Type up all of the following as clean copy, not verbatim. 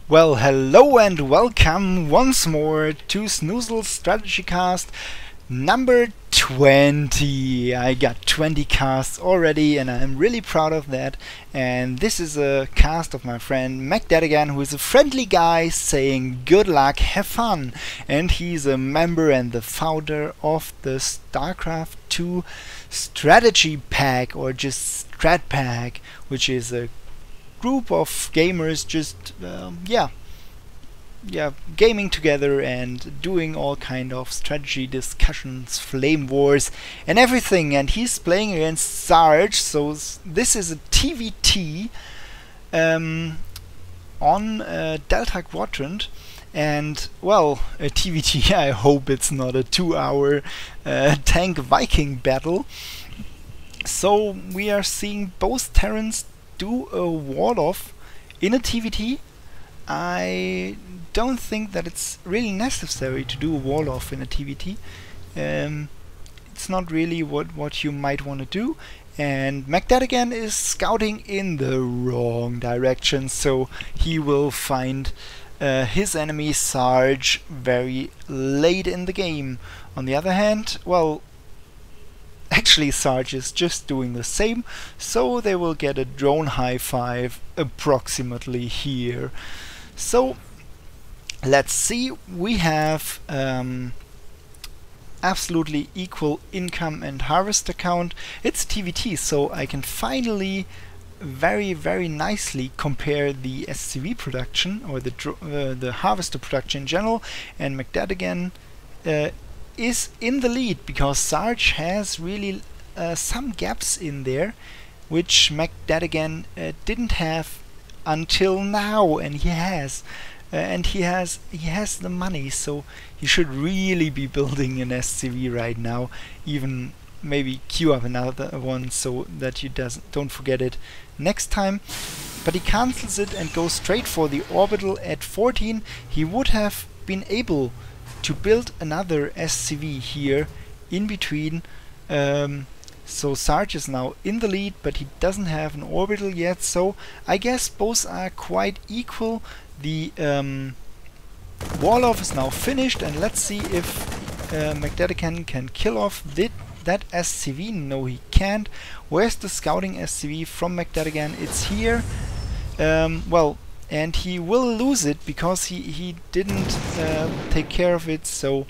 Well, hello and welcome once more to Snoozles Strategycast number 20. I got 20 casts already and I'm really proud of that. And this is a cast of my friend McDeadagain, who is a friendly guy saying good luck, have fun. And he's a member and the founder of the SC2 Strategy Pack, or just Stratpack, which is a group of gamers just gaming together and doing all kind of strategy discussions, flame wars and everything. And he's playing against Sarge, so this is a TVT on Delta Quadrant. And well, a TVT, I hope it's not a 2-hour tank Viking battle. So we are seeing both Terrans do a wall-off in a TVT. I don't think that it's really necessary to do a wall-off in a TVT. It's not really what you might want to do. And McDeadagain is scouting in the wrong direction, so he will find his enemy Sarge very late in the game. On the other hand, well, actually Sarge is just doing the same, so they will get a drone high five approximately here. So let's see, we have absolutely equal income and harvester count. It's TVT, so I can finally very nicely compare the SCV production, or the harvester production in general. And McDeadagain is in the lead because Sarge has really some gaps in there which McDeadagain didn't have until now, and he has. And he has the money, so he should really be building an SCV right now. Even maybe queue up another one so that you don't forget it next time. But he cancels it and goes straight for the orbital at 14. He would have been able to build another SCV here in between. So Sarge is now in the lead, but he doesn't have an orbital yet, so I guess both are quite equal. The wall-off is now finished, and let's see if McDeadagain can kill off that SCV. No, he can't. Where's the scouting SCV from McDeadagain? It's here. Well, and he will lose it because he didn't take care of it, so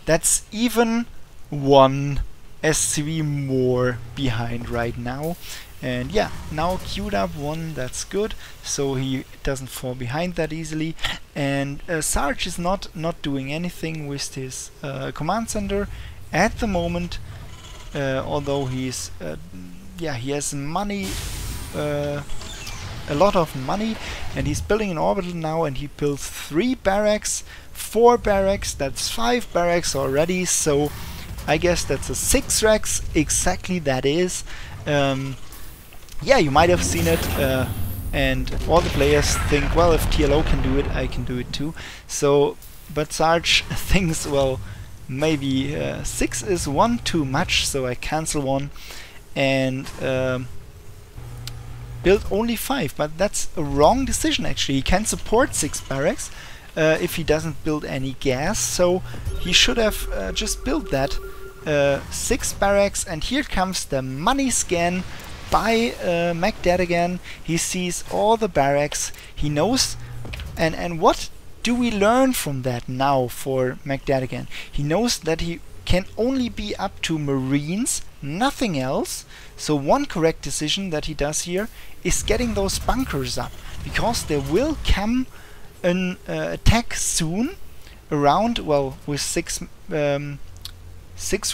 that's even one SCV more behind right now. And yeah, now queued up one, that's good, so he doesn't fall behind that easily. And Sarge is not doing anything with his command center at the moment, although he's he has money, a lot of money, and he's building an orbital now, and he builds 3 barracks, 4 barracks, that's 5 barracks already, so I guess that's a 6 racks, exactly that is. Yeah, you might have seen it, and all the players think, well, if TLO can do it, I can do it too. So, but Sarge thinks, well, maybe 6 is 1 too much, so I cancel 1 and build only 5, but that's a wrong decision actually. He can support 6 barracks if he doesn't build any gas, so he should have just built that 6 barracks. And here comes the money scan by McDeadagain. He sees all the barracks, he knows, and what do we learn from that now for McDeadagain? He knows that he can only be up to Marines, nothing else. So one correct decision that he does here is getting those bunkers up, because there will come an attack soon around, well, with 6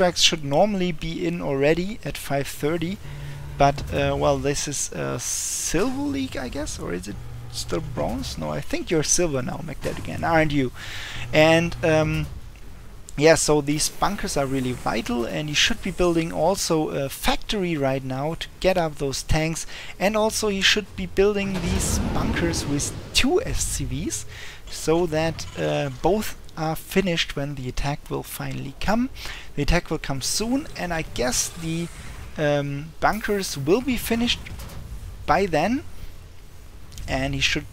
racks should normally be in already at 5:30, but well, this is Silver League, I guess, or is it still bronze? No, I think you're silver now, McDeadagain, aren't you? And yeah, so these bunkers are really vital, and he should be building also a factory right now to get up those tanks, and also he should be building these bunkers with 2 SCVs, so that both are finished when the attack will finally come. The attack will come soon, and I guess the bunkers will be finished by then, and he should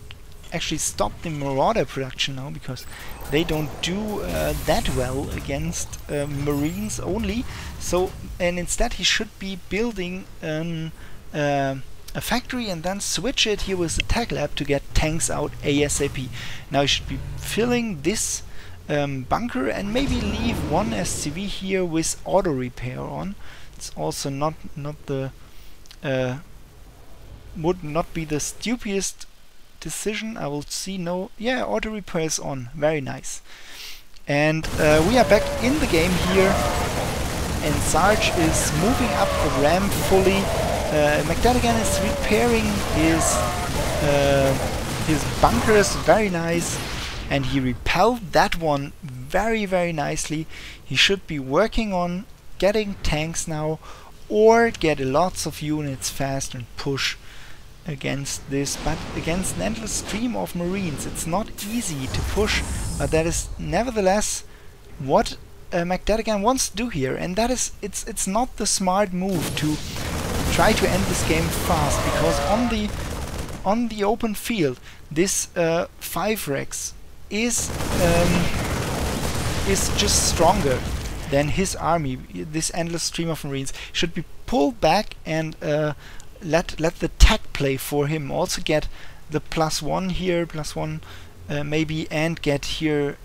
actually stop the Marauder production now, because they don't do that well against Marines only. So, and instead he should be building a factory and then switch it here with the tech lab to get tanks out ASAP. Now he should be filling this bunker and maybe leave one SCV here with auto repair on. It's also not the would not be the stupidest decision. I will see. No, yeah, auto repair is on. Very nice. And we are back in the game here, and Sarge is moving up the ramp fully. McDeadagain is repairing his bunkers. Very nice. And he repelled that one very, very nicely. He should be working on getting tanks now, or get lots of units fast and push against this. But against an endless stream of Marines, it's not easy to push, but that is nevertheless what McDeadagain wants to do here, and that is, it's not the smart move to try to end this game fast, because on the open field this 5 Rex is just stronger than his army. This endless stream of Marines should be pulled back and let the tech play for him. Also get the +1 here, +1 maybe, and get here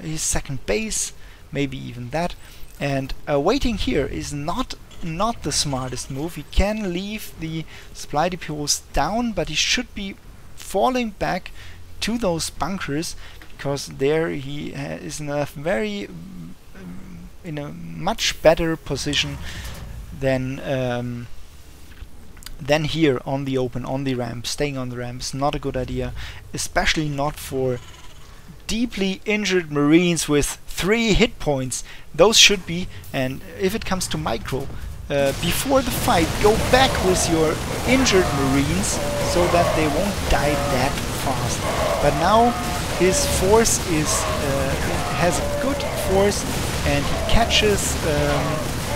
his second base, maybe even that. And waiting here is not the smartest move. He can leave the supply depots down, but he should be falling back to those bunkers, because there he is in a much better position than here on the open, on the ramp. Staying on the ramp is not a good idea, especially not for deeply injured Marines with 3 hit points. Those should be, and if it comes to micro, before the fight, go back with your injured Marines so that they won't die that fast. But now his force has a good force, and he catches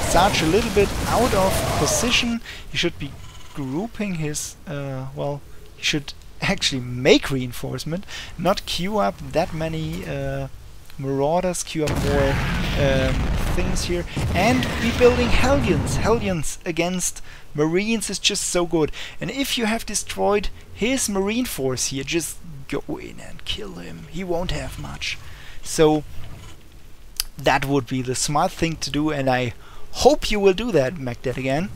Sarge a little bit out of position. He should be grouping his well, he should actually make reinforcement, not queue up that many Marauders, queue up more things here, and be building Hellions. Hellions against Marines is just so good. And if you have destroyed his Marine force here, just go in and kill him. He won't have much. So that would be the smart thing to do, and I hope you will do that, McDeadagain.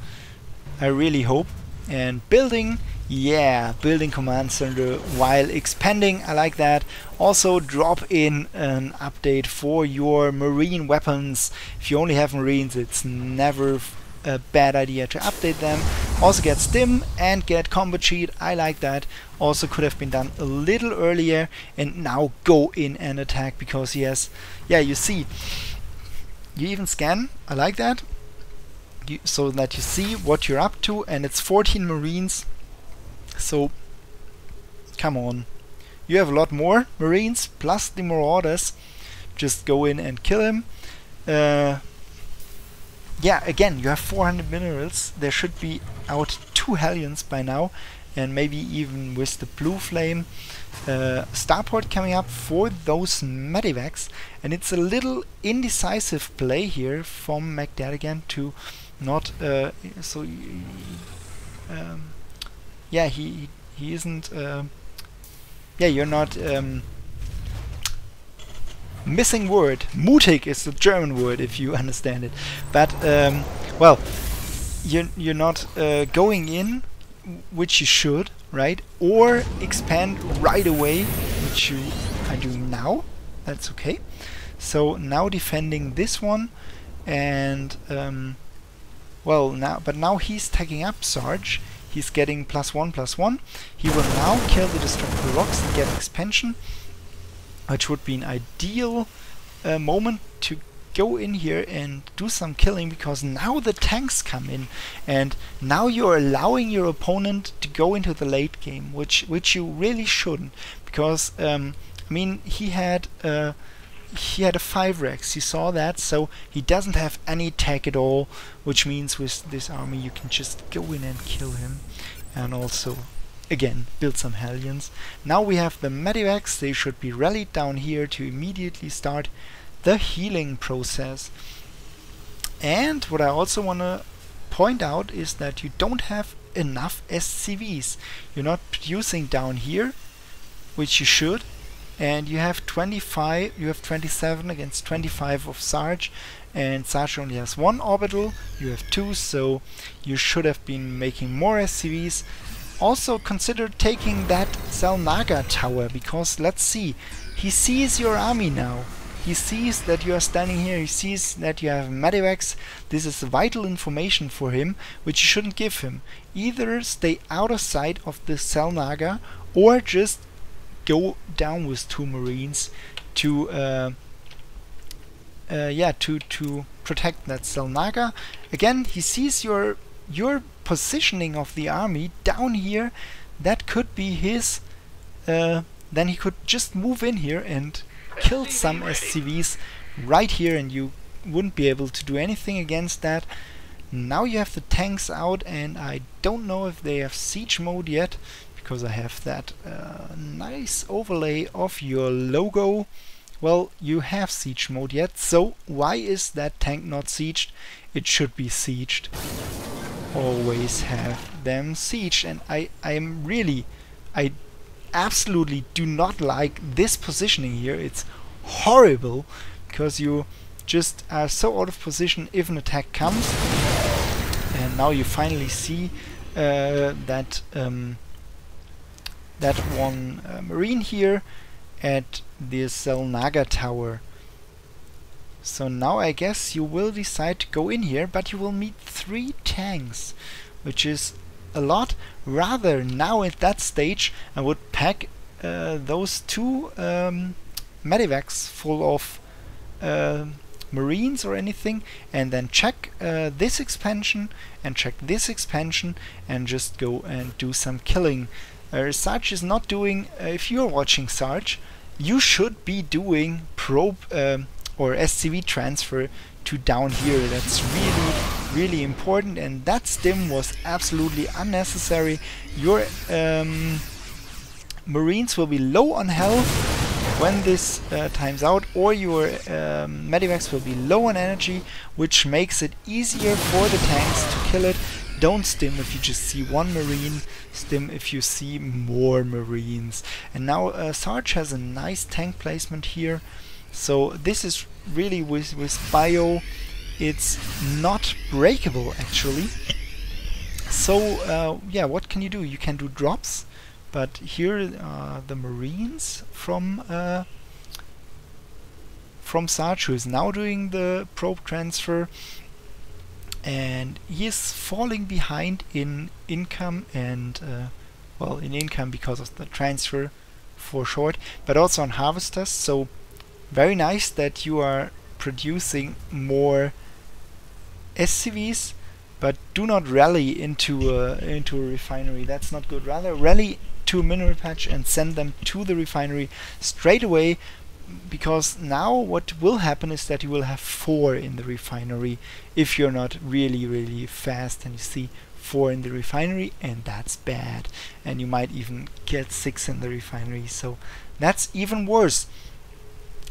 I really hope. And building, yeah, building command center while expanding, I like that. Also drop in an update for your Marine weapons. If you only have Marines, it's never a bad idea to update them. Also get stim and get combat sheet, I like that. Also could have been done a little earlier, and now go in and attack, because he has, yeah, you see, you even scan, I like that. So that you see what you're up to, and it's 14 Marines. So come on, you have a lot more Marines plus the Marauders. Just go in and kill him. Yeah, again, you have 400 minerals. There should be out 2 Hellions by now, and maybe even with the blue flame. Starport coming up for those medevacs, and it's a little indecisive play here from McDeadagain to not yeah, he isn't yeah, you're not missing word, mutig is the German word if you understand it, but well, you're not going in, which you should, right, or expand right away, which you are doing now. That's okay. So now defending this one, and well, now he's taking up Sarge. He's getting +1/+1. He will now kill the destructible rocks and get expansion, which would be an ideal moment to go in here and do some killing, because now the tanks come in, and now you're allowing your opponent to go into the late game, which you really shouldn't, because I mean, he had a 5 Rex, you saw that, so he doesn't have any tech at all, which means with this army you can just go in and kill him. And also again build some Hellions. Now we have the Medivacs. They should be rallied down here to immediately start the healing process. And what I also want to point out is that you don't have enough SCVs. You're not producing down here, which you should, and you have 25, you have 27 against 25 of Sarge, and Sarge only has 1 orbital, you have 2, so you should have been making more SCVs. Also consider taking that Selnaga tower, because let's see, he sees your army now. He sees that you are standing here, he sees that you have Medivacs. This is vital information for him, which you shouldn't give him. Either stay out of sight of the Selnaga, or just go down with 2 Marines to to protect that Selnaga. Again, he sees your positioning of the army down here. That could be his. Then he could just move in here and kill some SCVs right here, and you wouldn't be able to do anything against that. Now you have the tanks out, and I don't know if they have siege mode yet, because I have that nice overlay of your logo. Well, you have siege mode yet, so why is that tank not sieged? It should be sieged. Always have them sieged, and I absolutely do not like this positioning here. It's horrible, because you just are so out of position if an attack comes. And now you finally see that one Marine here at the Selnaga tower. So now I guess you will decide to go in here, but you will meet 3 tanks, which is a lot. Rather, now at that stage, I would pack those 2 Medivacs full of Marines or anything, and then check this expansion and check this expansion, and just go and do some killing. Sarge is not doing, if you're watching Sarge, you should be doing probe or SCV transfer to down here. That's really important, and that stim was absolutely unnecessary. Your Marines will be low on health when this times out, or your Medivacs will be low on energy, which makes it easier for the tanks to kill it. Don't stim if you just see 1 Marine, stim if you see more Marines. And now Sarge has a nice tank placement here, so this is really with bio, it's not breakable actually. So yeah, what can you do? You can do drops, but here are the Marines from Sarge, who is now doing the probe transfer, and he is falling behind in income and well, in income because of the transfer for short, but also on harvesters. So very nice that you are producing more SCVs, but do not rally into a refinery. That's not good. Rather rally to a mineral patch and send them to the refinery straight away, because now what will happen is that you will have 4 in the refinery if you're not really fast, and you see 4 in the refinery, and that's bad, and you might even get 6 in the refinery, so that's even worse.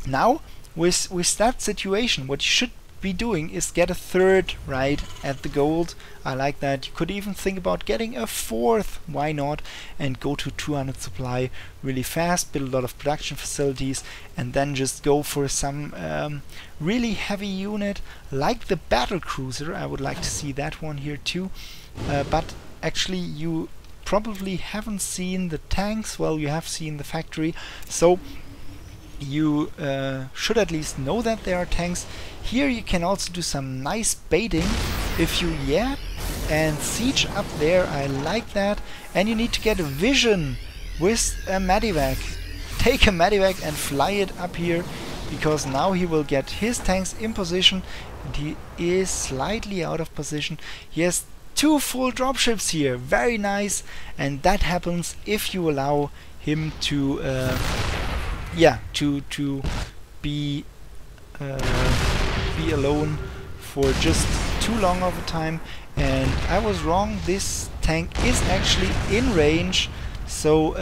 Now with that situation, what you should be doing is get a 3rd right at the gold. I like that. You could even think about getting a 4th, why not, and go to 200 supply really fast, build a lot of production facilities, and then just go for some really heavy unit like the battle cruiser. I would like to see that one here too, but actually you probably haven't seen the tanks. Well, you have seen the factory, so you should at least know that there are tanks. Here you can also do some nice baiting if you and siege up there. I like that. And you need to get a vision with a Medivac. Take a Medivac and fly it up here, because now he will get his tanks in position, and he is slightly out of position. He has 2 full dropships here, very nice, and that happens if you allow him to to be alone for just too long of a time. And I was wrong, this tank is actually in range, So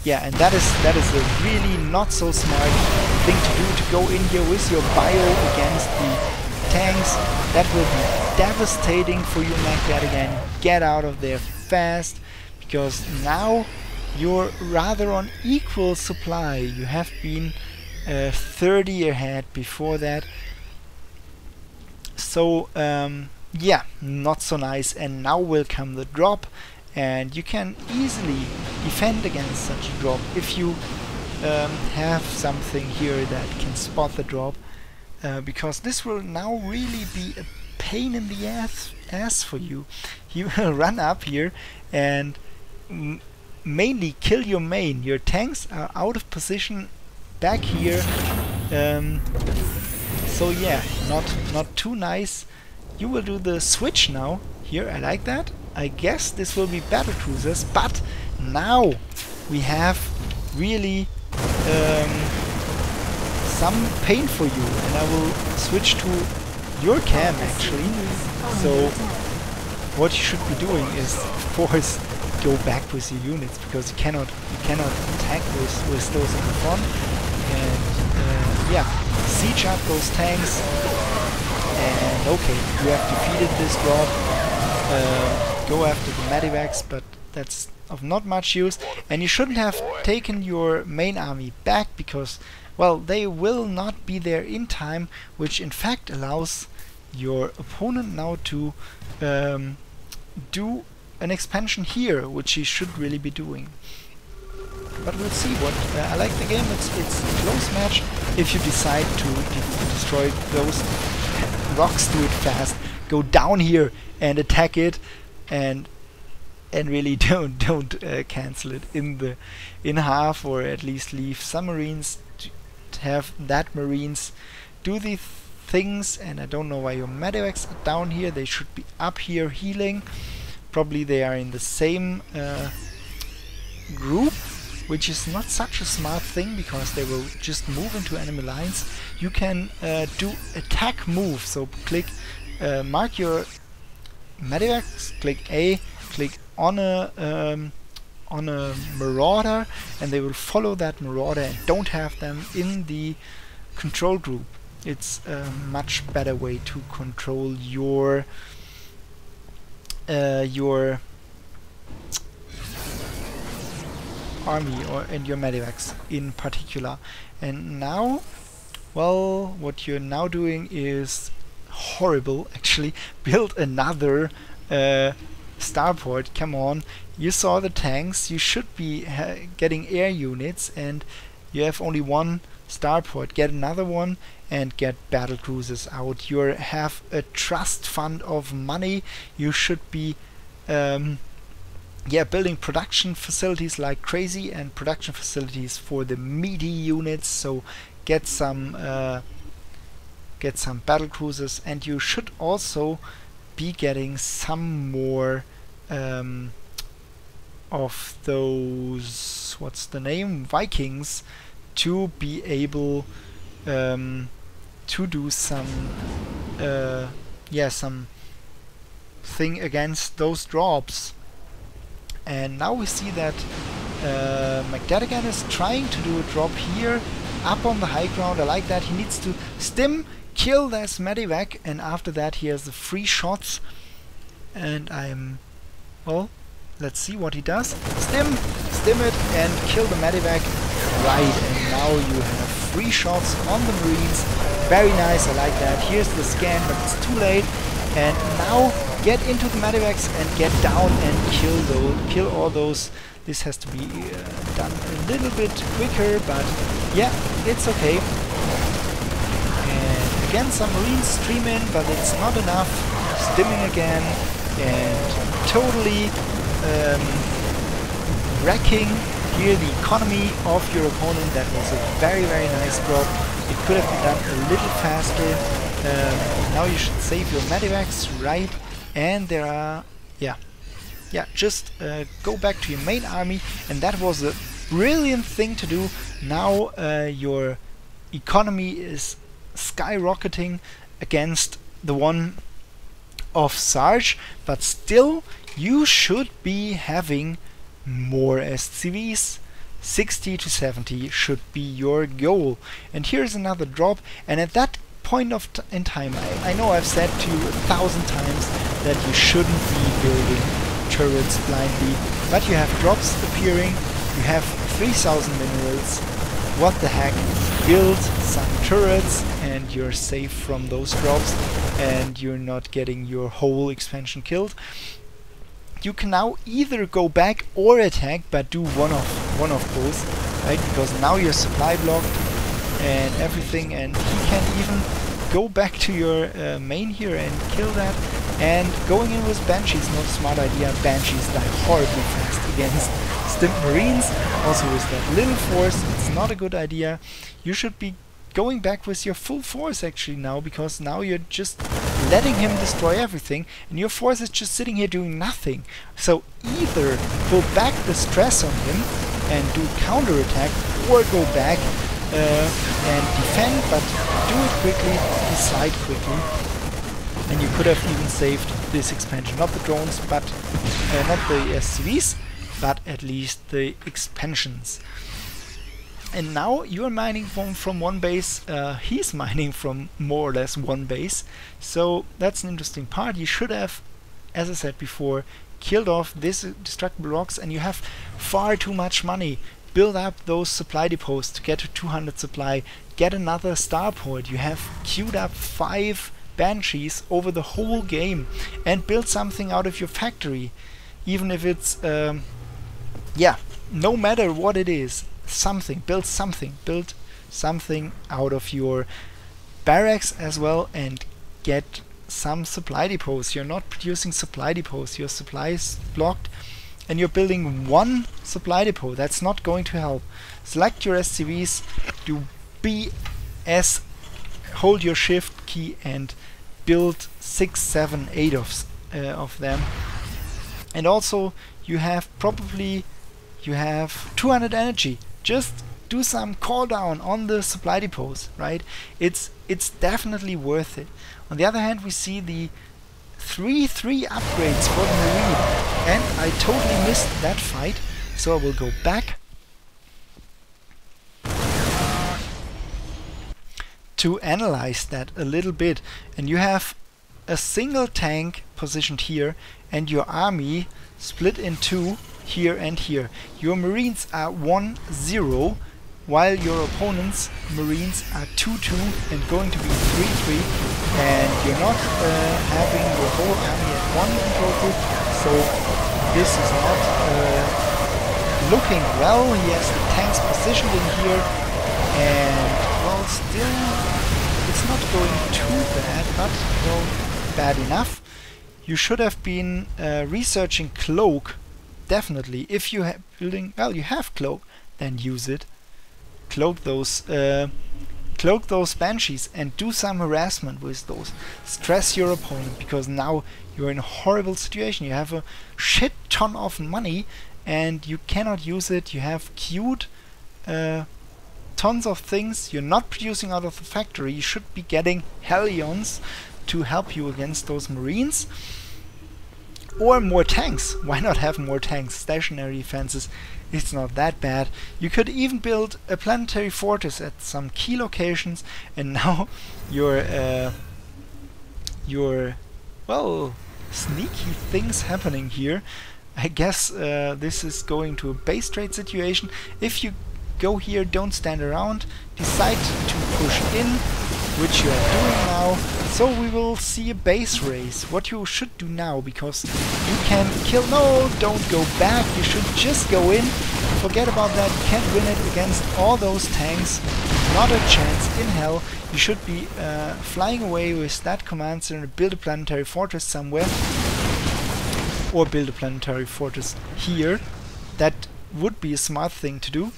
yeah, and that is a really not so smart thing to do, to go in here with your bio against the tanks. That will be devastating for you, McDeadagain. Get out of there fast, because now you're rather on equal supply. You have been 30 ahead before that. So yeah, not so nice. And now will come the drop, and you can easily defend against such a drop if you have something here that can spot the drop, because this will now really be a pain in the ass for you. You will run up here and mainly kill your main. Your tanks are out of position back here, so yeah, not too nice. You will do the switch now here. I like that. I guess this will be battle cruisers, but now we have really some pain for you, and I will switch to your cam actually. So what you should be doing is, of course, go back with your units, because you cannot attack with those in the front. And yeah, siege up those tanks. And okay, you have defeated this drop. Go after the medivacs, but that's of not much use. And you shouldn't have taken your main army back, because, well, they will not be there in time, which in fact allows your opponent now to do an expansion here, which he should really be doing. But we'll see. What I like the game. It's a close match. If you decide to destroy those rocks, do it fast. Go down here and attack it, and really don't cancel it in half, or at least leave some marines to have that marines do the things. And I don't know why your medivacs are down here. They should be up here healing. Probably they are in the same group, which is not such a smart thing, because they will just move into enemy lines. You can do attack move, so click mark your medivacs, click A, click on a marauder, and they will follow that marauder, and don't have them in the control group. It's a much better way to control your army, and your medivacs in particular. And now, well, what you're now doing is horrible actually. Build another starport. Come on, you saw the tanks. You should be getting air units, and you have only one starport. Get another one and get battle cruisers out. You have a trust fund of money. You should be yeah, building production facilities like crazy, and production facilities for the meaty units. So get some battle cruisers, and you should also be getting some more of those, what's the name, Vikings, to be able to do some yeah, some thing against those drops. And now we see that McDeadagain is trying to do a drop here up on the high ground. I like that. He needs to stim, kill this medivac, and after that he has the free shots. And well, let's see what he does. Stim it and kill the medivac. Right, and now you have free shots on the marines. Very nice, I like that. Here's the scan, but it's too late. And now get into the medivacs and get down and kill all those. This has to be done a little bit quicker, but yeah, it's okay. And again, some marines stream in, but it's not enough. Stimming again and totally wrecking here the economy of your opponent. That was a very, very nice drop. It could have been done a little faster. Now you should save your medivacs, right? And there are, yeah, just go back to your main army, and that was a brilliant thing to do. Now your economy is skyrocketing against the one of Sarge, but still you should be having more SCVs. 60 to 70 should be your goal. And here's another drop, and at that point in time, I know I've said to you 1,000 times that you shouldn't be building turrets blindly, but you have drops appearing, you have 3,000 minerals. What the heck? Build some turrets and you're safe from those drops and you're not getting your whole expansion killed. You can now either go back or attack, but do one of both, right? Because now you're supply blocked and everything, and he can even go back to your main here and kill that. And going in with Banshees, not a smart idea. Banshees die horribly fast against Stimp Marines. Also with that little force, it's not a good idea. You should be going back with your full force actually now, because now you're just letting him destroy everything and your force is just sitting here doing nothing. So either pull back the stress on him and do counterattack, or go back and defend, but do it quickly, decide quickly. And you could have even saved this expansion, not the drones, but not the SCVs, but at least the expansions. And now you're mining from one base, he's mining from more or less one base. So that's an interesting part. You should have, as I said before, killed off this destructible rocks, and you have far too much money. Build up those supply depots to get to 200 supply, get another starport. You have queued up 5 Banshees over the whole game, and build something out of your factory. Even if it's, yeah, no matter what it is, build something out of your barracks as well, and get some supply depots. You're not producing supply depots, your supply is blocked, and you're building one supply depot. That's not going to help. Select your SCVs, do BS, hold your shift key and build 6, 7, 8 of them. And also you have 200 energy. Just do some call down on the supply depots, right? It's definitely worth it. On the other hand, we see the 3 upgrades for the Marine, and I totally missed that fight, so I will go back to analyze that a little bit. And you have a single tank positioned here and your army split in 2 here and here. Your Marines are 1-0, while your opponent's Marines are 2-2 and going to be 3-3, and you're not having your whole army at 1 in total, so this is not looking well. He has the tanks positioned in here, and well, still it's not going too bad, but well, bad enough. You should have been researching Cloak. Definitely, if you have building, well, you have Cloak, then use it. Cloak those Banshees and do some harassment with those. Stress your opponent, because now you're in a horrible situation. You have a shit ton of money and you cannot use it. You have queued tons of things. You're not producing out of the factory. You should be getting Hellions to help you against those Marines. Or more tanks. Why not have more tanks? Stationary defenses, it's not that bad. You could even build a planetary fortress at some key locations, and now your well, sneaky things happening here. I guess this is going to a base trade situation. If you go here, don't stand around, decide to push in, which you are doing now. So we will see a base race. What you should do now, because you can kill... No, don't go back. You should just go in. Forget about that. You can't win it against all those tanks. Not a chance in hell. You should be flying away with that command center, build a planetary fortress somewhere. Or build a planetary fortress here. That would be a smart thing to do.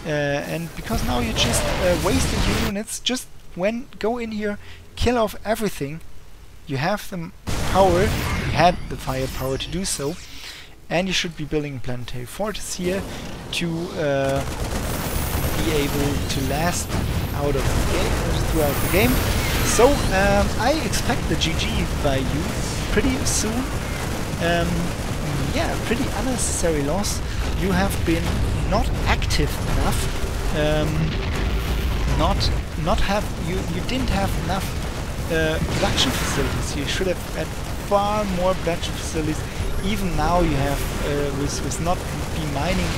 And because now you just wasted your units, just go in here, kill off everything. You have the power, you had the firepower to do so, and you should be building a planetary fortress here to be able to last out of the game, throughout the game. So I expect the GG by you pretty soon. yeah, pretty unnecessary loss. You have been not active enough. You didn't have enough production facilities. You should have had far more production facilities. Even now you have, with not be mining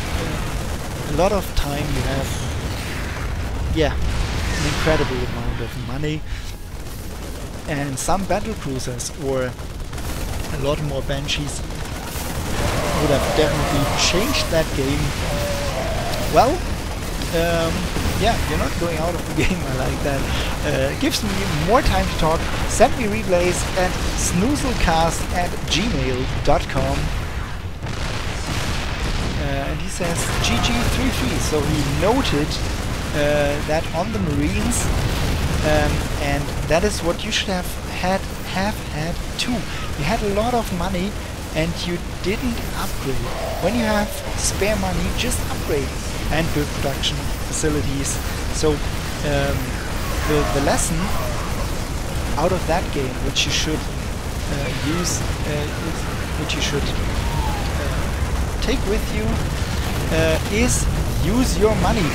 a lot of time, you have, yeah, an incredible amount of money. And some battle cruisers or a lot more banshees would have definitely changed that game. Well, yeah, you're not going out of the game, I like that. Gives me more time to talk. Send me replays at snoozlecast@gmail.com. And he says GG33, so he noted that on the Marines, and that is what you should have had too. You had a lot of money and you didn't upgrade. When you have spare money, just upgrade and build production facilities. So the lesson out of that game, which you should take with you, is use your money.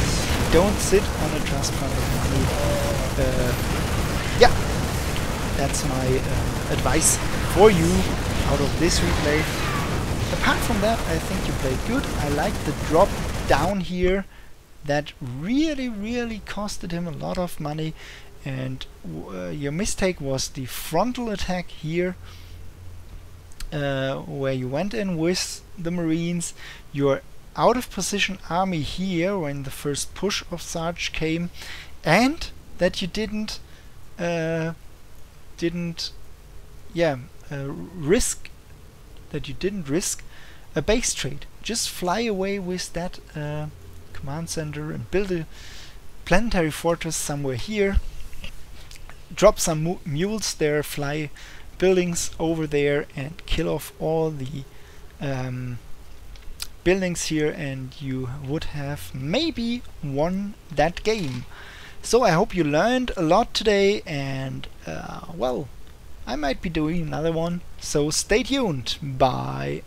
Don't sit on a trust fund of money. Yeah, that's my advice for you out of this replay. Apart from that, I think you played good. I like the drop down here. That really costed him a lot of money, and your mistake was the frontal attack here, where you went in with the Marines. Your out of position army here when the first push of Sarge came, and that you didn't risk a base trade. Just fly away with that command center and build a planetary fortress somewhere here. Drop some mules there, fly buildings over there, and kill off all the buildings here, and you would have maybe won that game. So I hope you learned a lot today, and well, I might be doing another one, so stay tuned. Bye.